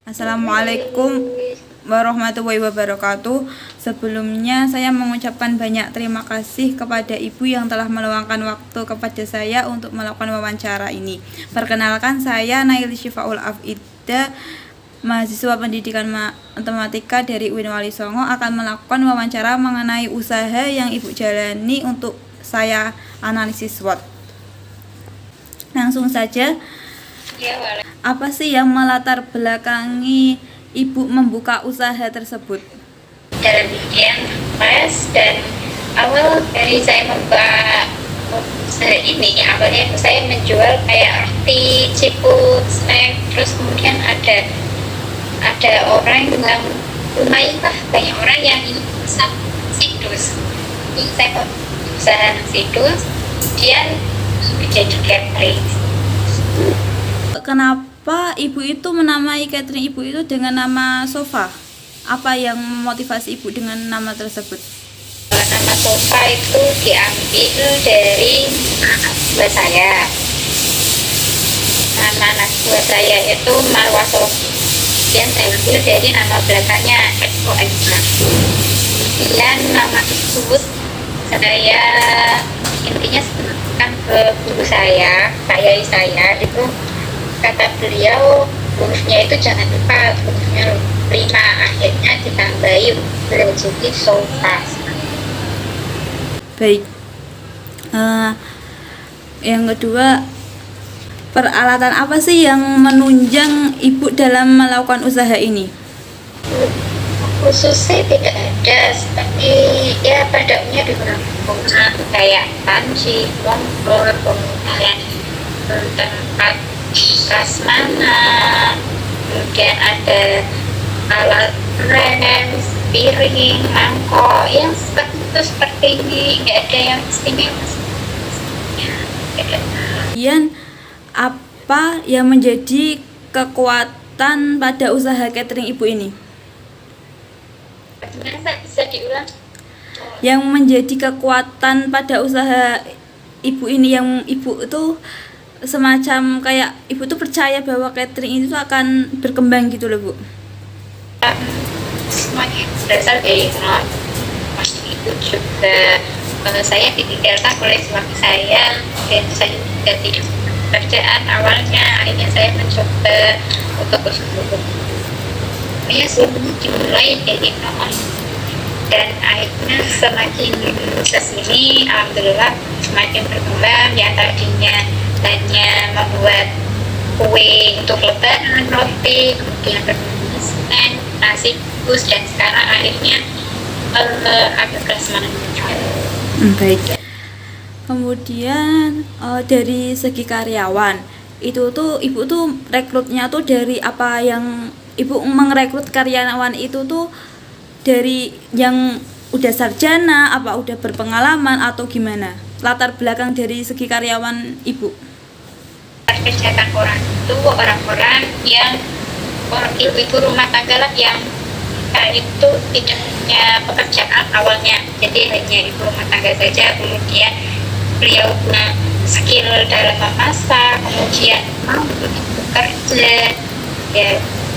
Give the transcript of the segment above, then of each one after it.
Assalamualaikum warahmatullahi wabarakatuh. Sebelumnya saya mengucapkan banyak terima kasih kepada Ibu yang telah meluangkan waktu kepada saya untuk melakukan wawancara ini. Perkenalkan, saya Naili Syifaul Afida, mahasiswa pendidikan matematika dari UIN Wali Songo, akan melakukan wawancara mengenai usaha yang Ibu jalani untuk saya analisis SWOT. Langsung saja. Apa sih yang melatar belakangi Ibu membuka usaha tersebut? Dalam bidang les, dan awal dari saya membuka usaha ini, awalnya saya menjual kayak roti, ciput, snack, terus kemudian ada orang yang lumayan lah, banyak orang yang ingin usaha sidus. Ini saya usaha sidus, kemudian menjadi catering. Kenapa Ibu itu menamai catering Ibu itu dengan nama Sofa? Apa yang memotivasi Ibu dengan nama tersebut? Nama Sofa itu diambil dari anak buah saya. Nama anak buah saya itu Marwa Sofi. Kemudian saya ambil dari nama belakangnya SOMA. Kemudian nama tersebut saya intinya sebutkan ke guru saya itu, kata beliau, hurufnya itu jangan lupa hurufnya 5, akhirnya ditambahi jadi Sofa. Baik. Yang kedua, peralatan apa sih yang menunjang Ibu dalam melakukan usaha ini? Khususnya tidak ada, seperti ya pada umumnya digunakan kayak panci, kompor, kemudian tempat prasmanan, kemudian ada alat rem, piring, mangkok yang seperti ini, nggak ada yang istimewa. Kemudian apa yang menjadi kekuatan pada usaha catering Ibu ini? Bisa diulang? Yang menjadi kekuatan pada usaha Ibu ini, yang Ibu itu semacam kayak Ibu tuh percaya bahwa catering itu akan berkembang gitu loh, Bu. Semuanya berasal dari pasti itu juga saya ditinggalkan oleh suami saya, dan saya juga tidak pekerjaan awalnya, akhirnya saya mencoba untuk bersungguh-sungguh. Ya sebelumnya dimulai dari nol, dan akhirnya semakin kesini alhamdulillah semakin berkembang. Yang tadinya hanya membuat kue untuk lebaran, roti, kemudian berkembang snack, nasi bungkus, dan sekarang akhirnya ada prasmanan juga. Baik. Kemudian dari segi karyawan itu tuh Ibu tuh rekrutnya tuh dari apa, yang Ibu merekrut karyawan itu tuh dari yang udah sarjana, apa udah berpengalaman atau gimana? Latar belakang dari segi karyawan Ibu. Kerjaan orang itu orang-orang yang ibu-ibu rumah tangga lah, yang itu tidak punya pekerjaan awalnya, jadi hanya ibu rumah tangga saja. Kemudian beliau punya skill dalam memasak, kemudian mau bekerja, ya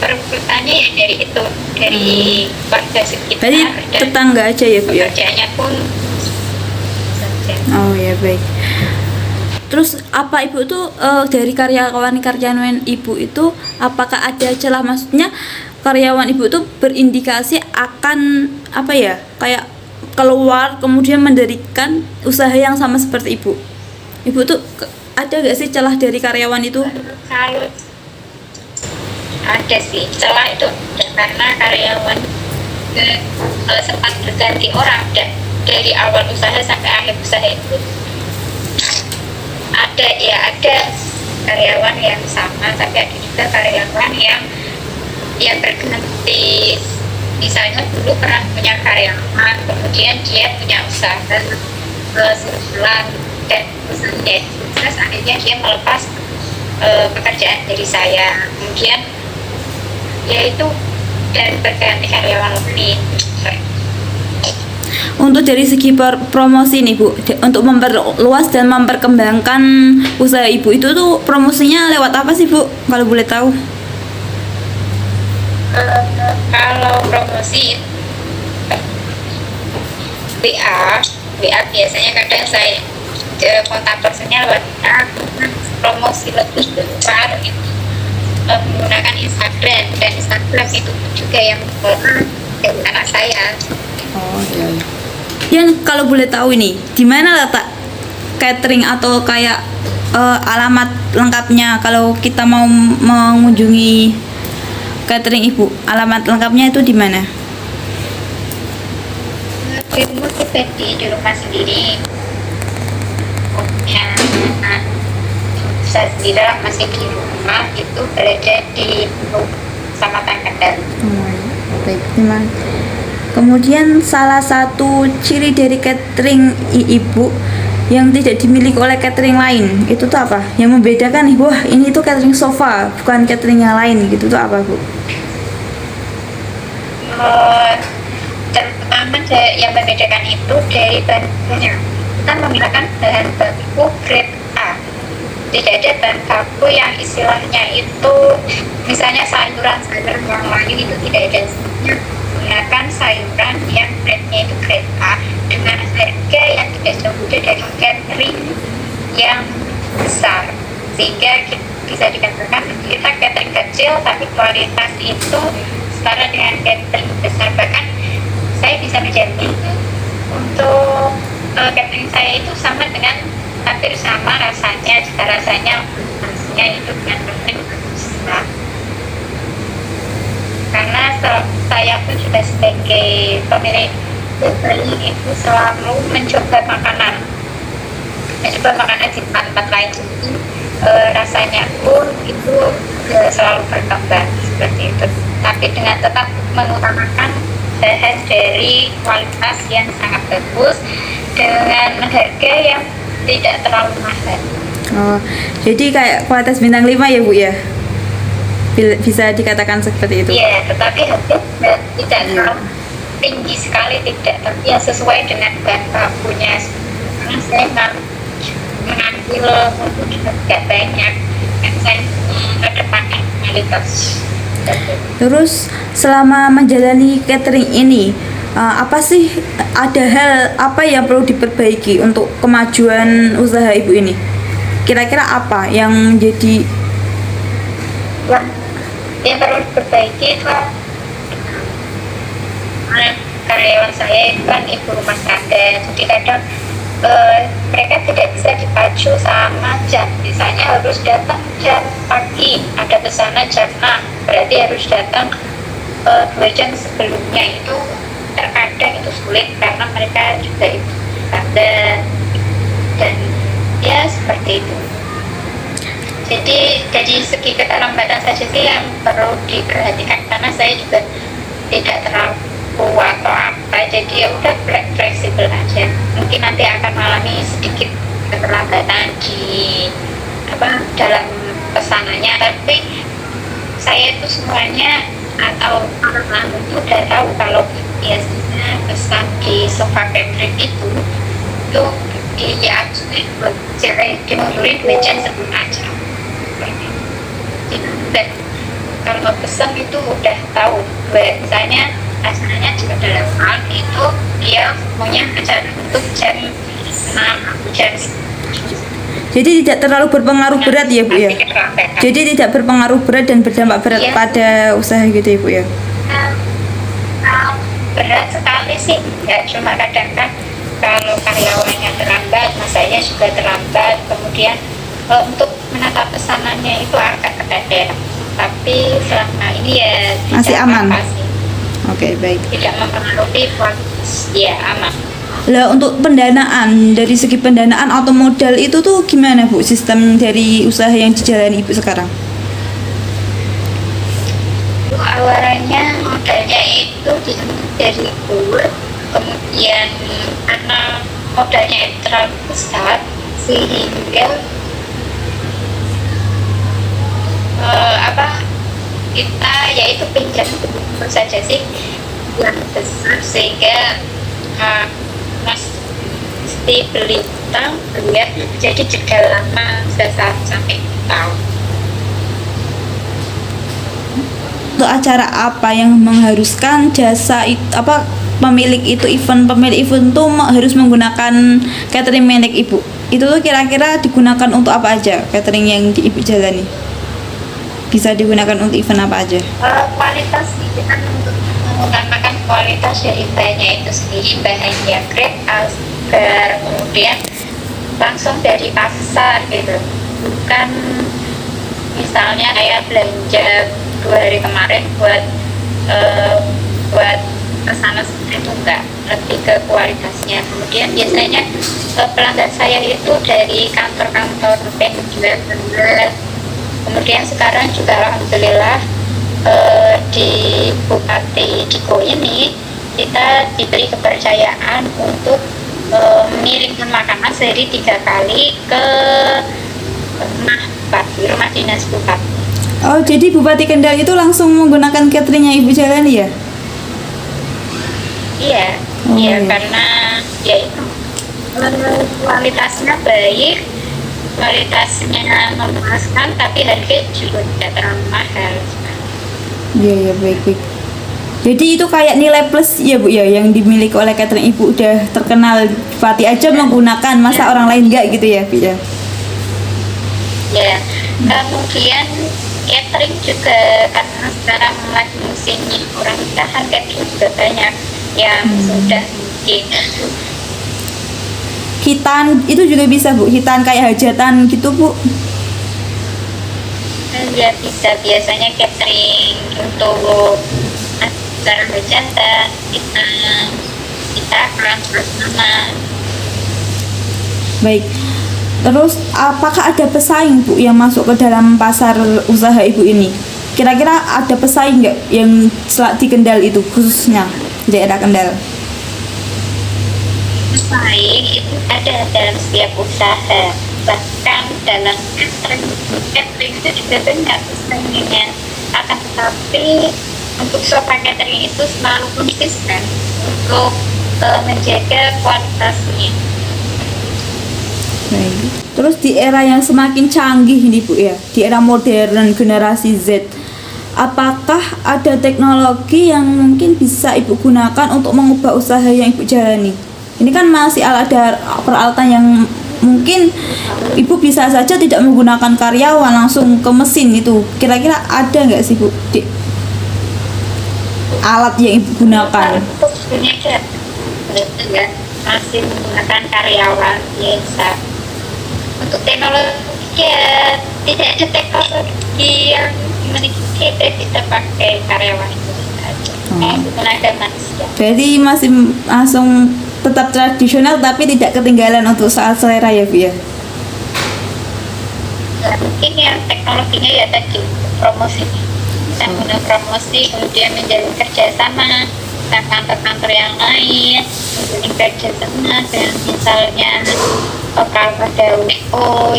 perekrutannya ya dari itu, dari warga sekitar. Berarti tetangga aja ya, Bu ya? Pekerjaannya pun Oh ya, baik. Terus apa Ibu tuh dari karyawan Ibu itu apakah ada celah, maksudnya karyawan Ibu tuh berindikasi akan apa ya, kayak keluar kemudian mendirikan usaha yang sama seperti Ibu? Ibu tuh ada gak sih celah dari karyawan itu? kalau ada sih celah itu, karena karyawan sempat berganti orang, dan dari awal usaha sampai akhir usaha itu ada karyawan yang sama, tapi ada juga karyawan yang berganti. Misalnya dulu pernah punya karyawan, kemudian dia punya usaha sebulan dan usahanya terus akhirnya dia melepas pekerjaan dari saya, kemudian yaitu dan berganti karyawan lebih. Untuk dari segi promosi nih Bu, untuk memperluas dan memperkembangkan usaha Ibu itu tuh promosinya lewat apa sih Bu, kalau boleh tahu? Kalau promosi WA biasanya kadang saya kontak personnya lewat promosi lebih besar itu menggunakan Instagram, dan Instagram itu juga yang dari anak saya. Oh iya. Yang kalau boleh tahu ini, di mana letak catering atau kayak alamat lengkapnya kalau kita mau mengunjungi catering Ibu? Alamat lengkapnya itu di mana? Ilmu pribadi di rumah sendiri, ya, saya sendiri masih di rumah itu berada di Kecamatan Kendal. Baik, terima. Kemudian salah satu ciri dari catering Ibu yang tidak dimiliki oleh catering lain itu tuh apa? Yang membedakan nih, wah ini tuh catering sofa bukan catering yang lain gitu tuh apa, Bu? Terutama yang membedakan itu dari bahannya. Kita menggunakan bahan baku grade A. Tidak ada bahan baku yang istilahnya itu misalnya sayuran yang lain itu tidak ada. Menggunakan sayuran yang grade-nya itu grade A dengan harga yang tidak jauh beda dari catering yang besar, sehingga bisa dikatakan kita catering kecil tapi kualitas itu setara dengan catering besar. Bahkan saya bisa menjamin untuk catering saya itu sama dengan hampir sama rasanya, jika rasanya itu dengan catering besar. Karena saya pun juga sebagai pemilik catering itu selalu mencoba makanan di tempat lain, rasanya pun itu selalu berkembang seperti itu, tapi dengan tetap mengutamakan bahan dari kualitas yang sangat bagus dengan harga yang tidak terlalu mahal. Oh, jadi kayak kualitas bintang 5 ya, Bu ya? Bisa dikatakan seperti itu. Iya, tetapi harga tidak terlalu tinggi sekali, tidak, tapi yang sesuai dengan bahan bakunya. Karena saya mengambil mutu juga banyak, dan saya mengedepankan kualitas. Terus selama menjalani catering ini, apa sih, ada hal apa yang perlu diperbaiki untuk kemajuan usaha Ibu ini? Kira-kira apa yang menjadi yang perlu diperbaiki itu karyawan saya itu kan ibu rumah tangga, jadi kadang mereka tidak bisa dipacu sama jam. Misalnya harus datang jam pagi, ada pesanan jam 6, berarti harus datang 2 jam sebelumnya. Itu terkadang itu sulit karena mereka juga ibu tangga, dan ya seperti itu. Jadi dari segi keterlambatan saja sih yang perlu diperhatikan, karena saya juga tidak terlalu kuat atau apa, jadi ya udah fleksibel aja. Mungkin nanti akan mengalami sedikit keterlambatan di dalam pesanannya, tapi saya itu semuanya atau orang itu udah tahu kalau biasanya pesan di sofa catering itu diajuin buat dimundurin 2 jam sebelum acara. Dan kalau pesan itu udah tahu, misalnya asalnya juga dalam hal itu dia maunya acara untuk jam 6 jam. Jadi tidak terlalu berpengaruh berat ya, Bu ya? Jadi tidak berpengaruh berat dan berdampak berat pada usaha gitu ya, Bu ya? Berat sekali sih, ya cuma kadang kan kalau karyawannya terlambat, masanya juga terlambat, kemudian untuk menata pesanannya itu agak keteter. Tapi selama ini ya masih aman. Oke, baik. Tidak mempengaruhi kualitas, ya aman. Lah untuk pendanaan, dari segi pendanaan atau modal itu tuh gimana, Bu, sistem dari usaha yang dijalani Ibu sekarang? Awalnya modalnya itu dari kur, kemudian karena modalnya itu terlalu besar sehingga kita yaitu pinjam saja sih yang besar, sehingga mesti beli utang jadi jeda lama bisa sampai tahun. atau acara apa yang mengharuskan jasa apa pemilik event tuh harus menggunakan catering milik ibu? Itu tuh kira-kira digunakan untuk apa aja catering yang di ibu jalani? Bisa digunakan untuk event apa aja? Kualitas itu kan untuk mengutamakan kualitas dari bahannya itu sendiri, bahannya grade A, kemudian langsung dari pasar gitu, bukan misalnya kayak belanja 2 hari kemarin buat kesana itu enggak, lebih ke kualitasnya. Kemudian biasanya pelanggan saya itu dari kantor-kantor penjual beras. Kemudian sekarang juga alhamdulillah di Bupati Diko ini kita diberi kepercayaan untuk mengirimkan makanan sehari 3 kali ke rumah dinas Bupati. Oh, jadi Bupati Kendal itu langsung menggunakan cateringnya ibu jalani ya? Iya, Oh, iya, iya. karena ya itu kualitasnya baik, kualitasnya memuaskan, tapi harga juga tidak terlalu mahal. Iya, ya, baik. Jadi itu kayak nilai plus ya Bu ya, yang dimiliki oleh catering ibu udah terkenal, Bupati aja menggunakan, masa orang lain enggak gitu ya Bu ya? Ya, kemudian catering juga karena sekarang lagi musimnya orang nikahan, catering juga banyak yang sudah mungkin. Hitan itu juga bisa Bu, hitan kayak hajatan gitu Bu? Ya bisa, biasanya catering untuk acara hajatan kita terus nama. Baik. Terus apakah ada pesaing Bu yang masuk ke dalam pasar usaha ibu ini? Kira-kira ada pesaing nggak yang di Kendal itu, khususnya di daerah Kendal? Pesaing itu ada dalam setiap usaha, bahkan dalam catering itu juga banyak pesaingnya. Akan tetapi untuk sofa catering itu selalu konsisten untuk menjaga kualitasnya. Baik. Terus di era yang semakin canggih ini Bu ya, di era modern generasi Z, apakah ada teknologi yang mungkin bisa Ibu gunakan untuk mengubah usaha yang Ibu jalani? Ini kan masih ada peralatan yang mungkin Ibu bisa saja tidak menggunakan karyawan, langsung ke mesin itu. Kira-kira ada nggak sih Bu alat yang Ibu gunakan? Ya, masih menggunakan karyawan biasa. Untuk teknologi ya tidak ada teknologi yang kita pakai karyawan itu saja. Tenaga manusia. Jadi masih langsung tetap tradisional tapi tidak ketinggalan untuk saat selera ya Bu ya? Ya, mungkin yang teknologinya ya tadi promosi. Kita menggunakan promosi, kemudian menjalin kerjasama dengan kantor-kantor yang lain, menjalin kerjasama dan misalnya kalau ada WO.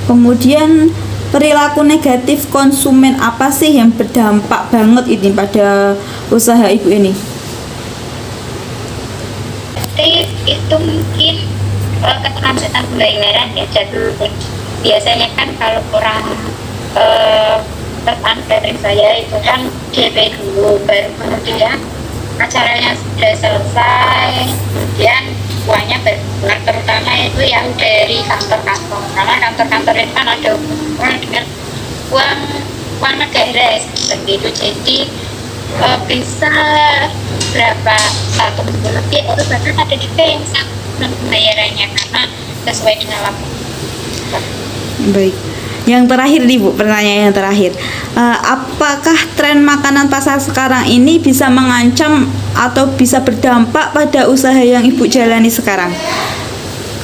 Kemudian perilaku negatif konsumen apa sih yang berdampak banget ini pada usaha ibu ini? Itu mungkin keterlambatan pembayaran ya, jadi biasanya kan kalau orang teman catering saya itu kan DP dulu, baru kemudian acaranya sudah selesai, kemudian uangnya berkeluar, terutama itu yang dari kantor-kantor, karena kantor-kantor itu kan ada hubungan dengan uang negara begitu, jadi bisa berapa 1 minggu lebih itu bahkan ada juga yang pembayarannya karena sesuai dengan laporan. Baik. Yang terakhir nih Bu, pertanyaan yang terakhir. Apakah tren makanan pasar sekarang ini bisa mengancam atau bisa berdampak pada usaha yang Ibu jalani sekarang?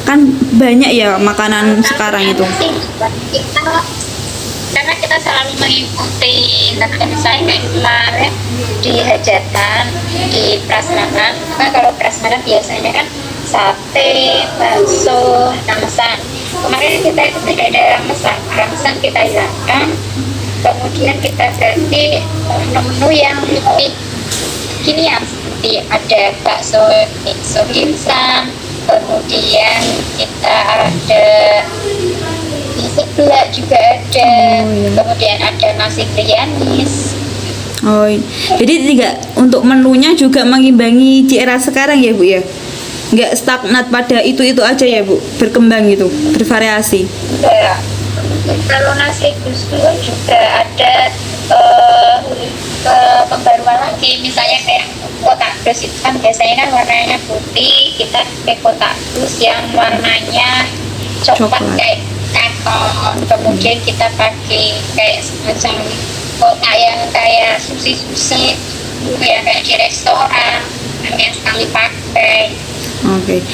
Kan banyak ya makanan sekarang itu. Karena kita selalu mengikuti misalnya kayak kemarin di hajatan, di prasmanan. Nah, kalau prasmanan biasanya kan sate, bakso, ramsan. Kemarin kita itu tidak ada ramsan kita hilangkan, kemudian kita ganti menu yang lebih kekinian seperti ada bakso instan, kemudian kita ada roti seblak juga ada. Oh, iya. Kemudian ada nasi brianis. Oh, jadi tidak untuk menunya juga mengimbangi di era sekarang ya Bu ya? Nggak stagnat pada itu aja ya Bu, berkembang gitu, bervariasi. Ya. Kalau nasi gusdur juga ada pembaruan lagi, misalnya kayak kotak dus itu kan biasanya kan warnanya putih, kita pakai kotak dus yang warnanya coklat Coklat. kayak karton. Kemudian kita pakai kayak semacam kotak yang kayak sushi yang kayak di restoran, hanya sekali pakai. Oke,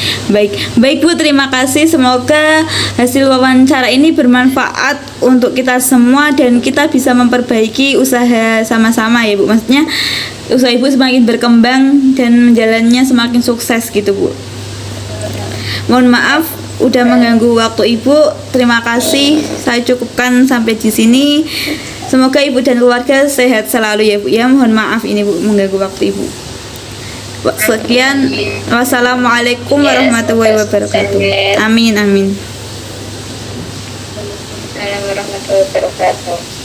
baik Bu, terima kasih. Semoga hasil wawancara ini bermanfaat untuk kita semua dan kita bisa memperbaiki usaha sama-sama ya Bu. Maksudnya usaha Ibu semakin berkembang dan menjalannya semakin sukses gitu Bu. Mohon maaf udah mengganggu waktu Ibu. Terima kasih. Saya cukupkan sampai di sini. Semoga Ibu dan keluarga sehat selalu ya Bu ya. Mohon maaf ini Bu mengganggu waktu Ibu. Sekian, wassalamualaikum warahmatullahi wabarakatuh. Amin. Assalamualaikum warahmatullahi wabarakatuh.